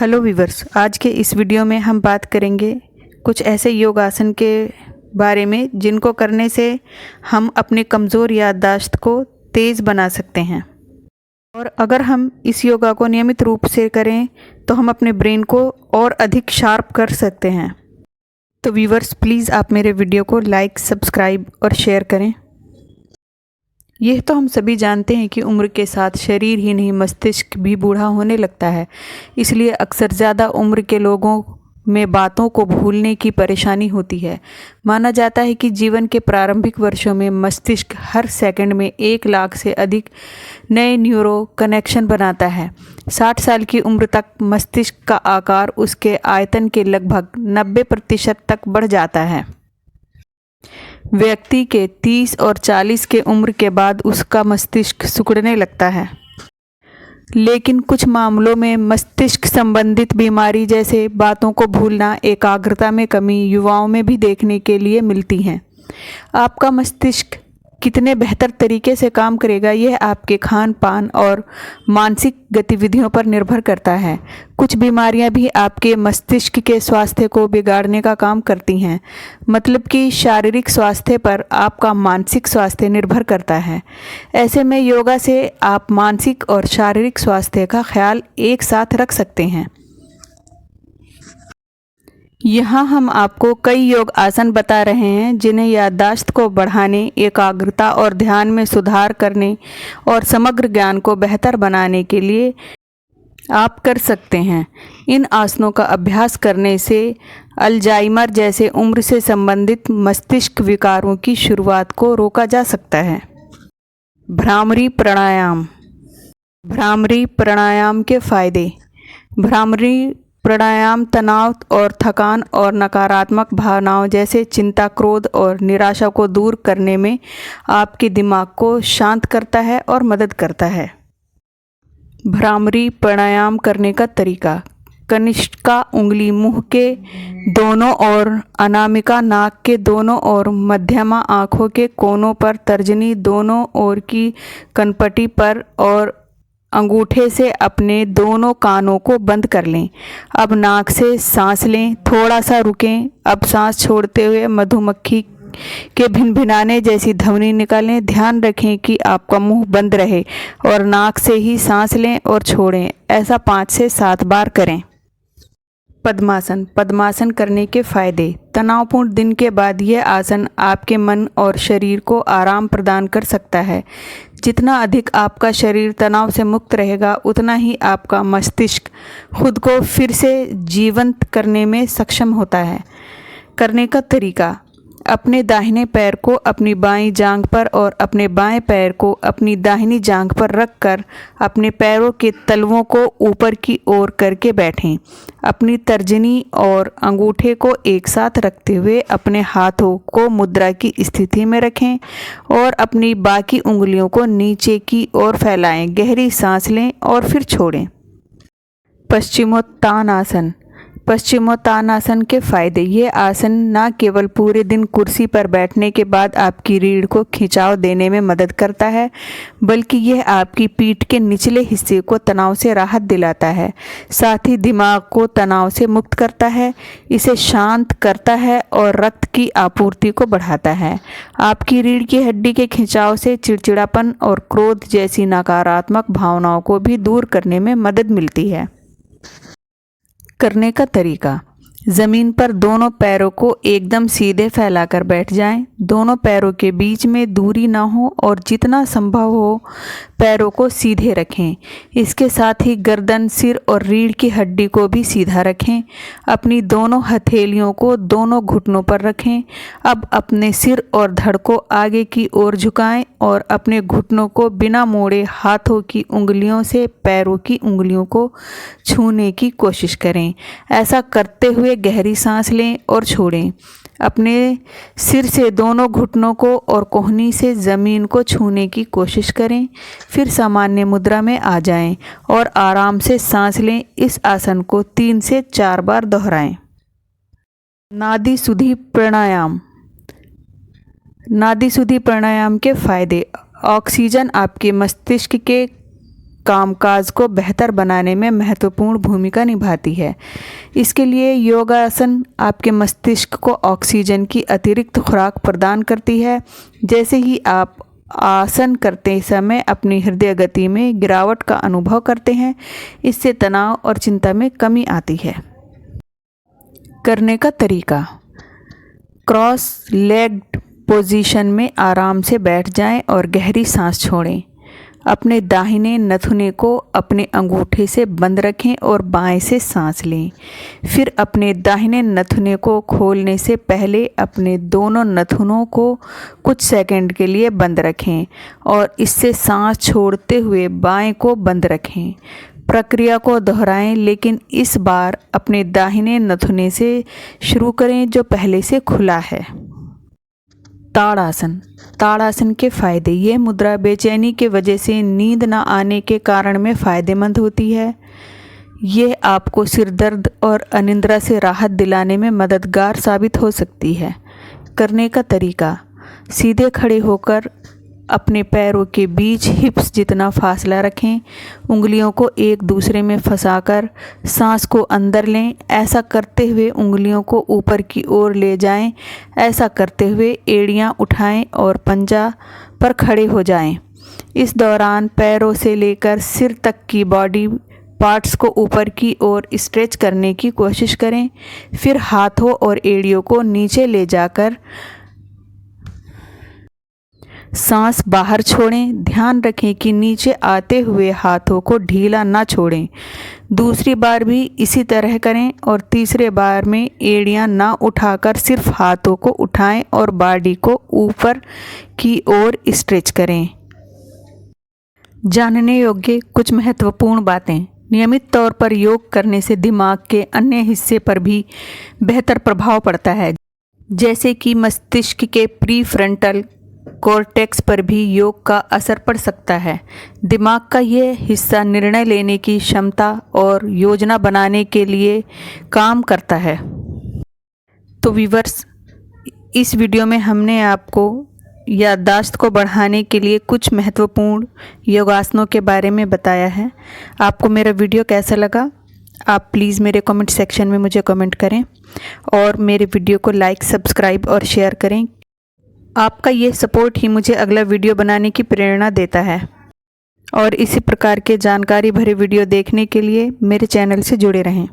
Hello viewers, आज के इस वीडियो में हम बात करेंगे कुछ ऐसे योग आसन के बारे में जिनको करने से हम अपनी कमज़ोर याददाश्त को तेज़ बना सकते हैं। और अगर हम इस योगा को नियमित रूप से करें तो हम अपने ब्रेन को और अधिक शार्प कर सकते हैं। तो वीवर्स, प्लीज़ आप मेरे वीडियो को लाइक, सब्सक्राइब और शेयर करें। यह तो हम सभी जानते हैं कि उम्र के साथ शरीर ही नहीं मस्तिष्क भी बूढ़ा होने लगता है। इसलिए अक्सर ज़्यादा उम्र के लोगों में बातों को भूलने की परेशानी होती है। माना जाता है कि जीवन के प्रारंभिक वर्षों में मस्तिष्क हर सेकंड में 1 लाख से अधिक नए न्यूरो कनेक्शन बनाता है। 60 साल की उम्र तक मस्तिष्क का आकार उसके आयतन के लगभग 90% तक बढ़ जाता है। व्यक्ति के 30 और 40 के उम्र के बाद उसका मस्तिष्क सिकुड़ने लगता है। लेकिन कुछ मामलों में मस्तिष्क संबंधित बीमारी जैसे बातों को भूलना, एकाग्रता में कमी युवाओं में भी देखने के लिए मिलती हैं। आपका मस्तिष्क कितने बेहतर तरीके से काम करेगा यह आपके खान पान और मानसिक गतिविधियों पर निर्भर करता है। कुछ बीमारियां भी आपके मस्तिष्क के स्वास्थ्य को बिगाड़ने का काम करती हैं। मतलब कि शारीरिक स्वास्थ्य पर आपका मानसिक स्वास्थ्य निर्भर करता है। ऐसे में योगा से आप मानसिक और शारीरिक स्वास्थ्य का ख्याल एक साथ रख सकते हैं। यहाँ हम आपको कई योग आसन बता रहे हैं जिन्हें याददाश्त को बढ़ाने, एकाग्रता और ध्यान में सुधार करने और समग्र ज्ञान को बेहतर बनाने के लिए आप कर सकते हैं। इन आसनों का अभ्यास करने से अल्जाइमर जैसे उम्र से संबंधित मस्तिष्क विकारों की शुरुआत को रोका जा सकता है। भ्रामरी प्राणायाम। भ्रामरी प्राणायाम के फायदे। भ्रामरी प्राणायाम तनाव और थकान और नकारात्मक भावनाओं जैसे चिंता, क्रोध और निराशा को दूर करने में आपके दिमाग को शांत करता है और मदद करता है। भ्रामरी प्राणायाम करने का तरीका। कनिष्का उंगली मुंह के दोनों ओर, अनामिका नाक के दोनों ओर, मध्यमा आँखों के कोनों पर, तर्जनी दोनों ओर की कनपटी पर और अंगूठे से अपने दोनों कानों को बंद कर लें। अब नाक से सांस लें, थोड़ा सा रुकें। अब सांस छोड़ते हुए मधुमक्खी के भिनभिनाने जैसी ध्वनि निकालें। ध्यान रखें कि आपका मुंह बंद रहे और नाक से ही सांस लें और छोड़ें। ऐसा 5 से 7 बार करें। पद्मासन। पद्मासन करने के फायदे। तनावपूर्ण दिन के बाद यह आसन आपके मन और शरीर को आराम प्रदान कर सकता है। जितना अधिक आपका शरीर तनाव से मुक्त रहेगा उतना ही आपका मस्तिष्क खुद को फिर से जीवंत करने में सक्षम होता है। करने का तरीका। अपने दाहिने पैर को अपनी बाईं जांघ पर और अपने बाएं पैर को अपनी दाहिनी जांघ पर रखकर अपने पैरों के तलवों को ऊपर की ओर करके बैठें। अपनी तर्जनी और अंगूठे को एक साथ रखते हुए अपने हाथों को मुद्रा की स्थिति में रखें और अपनी बाकी उंगलियों को नीचे की ओर फैलाएं। गहरी सांस लें और फिर छोड़ें। पश्चिमोत्तानासन। पश्चिमोत्तानासन के फायदे। ये आसन न केवल पूरे दिन कुर्सी पर बैठने के बाद आपकी रीढ़ को खिंचाव देने में मदद करता है, बल्कि यह आपकी पीठ के निचले हिस्से को तनाव से राहत दिलाता है। साथ ही दिमाग को तनाव से मुक्त करता है, इसे शांत करता है और रक्त की आपूर्ति को बढ़ाता है। आपकी रीढ़ की हड्डी के खिंचाव से चिड़चिड़ापन और क्रोध जैसी नकारात्मक भावनाओं को भी दूर करने में मदद मिलती है। करने का तरीका। ज़मीन पर दोनों पैरों को एकदम सीधे फैलाकर बैठ जाएं। दोनों पैरों के बीच में दूरी ना हो और जितना संभव हो पैरों को सीधे रखें। इसके साथ ही गर्दन, सिर और रीढ़ की हड्डी को भी सीधा रखें। अपनी दोनों हथेलियों को दोनों घुटनों पर रखें। अब अपने सिर और धड़ को आगे की ओर झुकाएं और अपने घुटनों को बिना मोड़े हाथों की उंगलियों से पैरों की उंगलियों को छूने की कोशिश करें। ऐसा करते हुए गहरी सांस लें और छोड़ें। अपने सिर से दोनों घुटनों को और कोहनी से ज़मीन को छूने की कोशिश करें। फिर सामान्य मुद्रा में आ जाएं और आराम से सांस लें। इस आसन को 3 से 4 बार दोहराएं। नाड़ी शुद्धि प्राणायाम। नाड़ी शुद्धि प्राणायाम के फायदे। ऑक्सीजन आपके मस्तिष्क के कामकाज को बेहतर बनाने में महत्वपूर्ण भूमिका निभाती है। इसके लिए योगासन आपके मस्तिष्क को ऑक्सीजन की अतिरिक्त खुराक प्रदान करती है। जैसे ही आप आसन करते समय अपनी हृदय गति में गिरावट का अनुभव करते हैं, इससे तनाव और चिंता में कमी आती है। करने का तरीका, क्रॉस लेग्ड पोजीशन में आराम से बैठ जाएं और गहरी सांस छोड़ें। अपने दाहिने नथुने को अपने अंगूठे से बंद रखें और बाएं से सांस लें। फिर अपने दाहिने नथुने को खोलने से पहले अपने दोनों नथुनों को कुछ सेकंड के लिए बंद रखें और इससे सांस छोड़ते हुए बाएं को बंद रखें। प्रक्रिया को दोहराएं, लेकिन इस बार अपने दाहिने नथुने से शुरू करें जो पहले से खुला है। ताड़ासन। ताड़ासन के फायदे, ये मुद्रा बेचैनी के वजह से नींद न आने के कारण में फ़ायदेमंद होती है। ये आपको सिर दर्द और अनिद्रा से राहत दिलाने में मददगार साबित हो सकती है। करने का तरीका, सीधे खड़े होकर अपने पैरों के बीच हिप्स जितना फासला रखें। उंगलियों को एक दूसरे में फंसाकर सांस को अंदर लें। ऐसा करते हुए उंगलियों को ऊपर की ओर ले जाएं। ऐसा करते हुए एड़ियां उठाएं और पंजा पर खड़े हो जाएं। इस दौरान पैरों से लेकर सिर तक की बॉडी पार्ट्स को ऊपर की ओर स्ट्रेच करने की कोशिश करें। फिर हाथों और एड़ियों को नीचे ले जाकर सांस बाहर छोड़ें। ध्यान रखें कि नीचे आते हुए हाथों को ढीला ना छोड़ें। दूसरी बार भी इसी तरह करें और तीसरे बार में एड़ियां ना उठाकर सिर्फ हाथों को उठाएं और बॉडी को ऊपर की ओर स्ट्रेच करें। जानने योग्य कुछ महत्वपूर्ण बातें, नियमित तौर पर योग करने से दिमाग के अन्य हिस्से पर भी बेहतर प्रभाव पड़ता है, जैसे कि मस्तिष्क के प्रीफ्रंटल कॉर्टेक्स पर भी योग का असर पड़ सकता है। दिमाग का यह हिस्सा निर्णय लेने की क्षमता और योजना बनाने के लिए काम करता है। तो व्यूअर्स, इस वीडियो में हमने आपको याददाश्त को बढ़ाने के लिए कुछ महत्वपूर्ण योगासनों के बारे में बताया है। आपको मेरा वीडियो कैसा लगा? आप प्लीज़ मेरे कमेंट सेक्शन में मुझे कमेंट करें और मेरे वीडियो को लाइक, सब्सक्राइब और शेयर करें। आपका ये सपोर्ट ही मुझे अगला वीडियो बनाने की प्रेरणा देता है। और इसी प्रकार के जानकारी भरे वीडियो देखने के लिए मेरे चैनल से जुड़े रहें।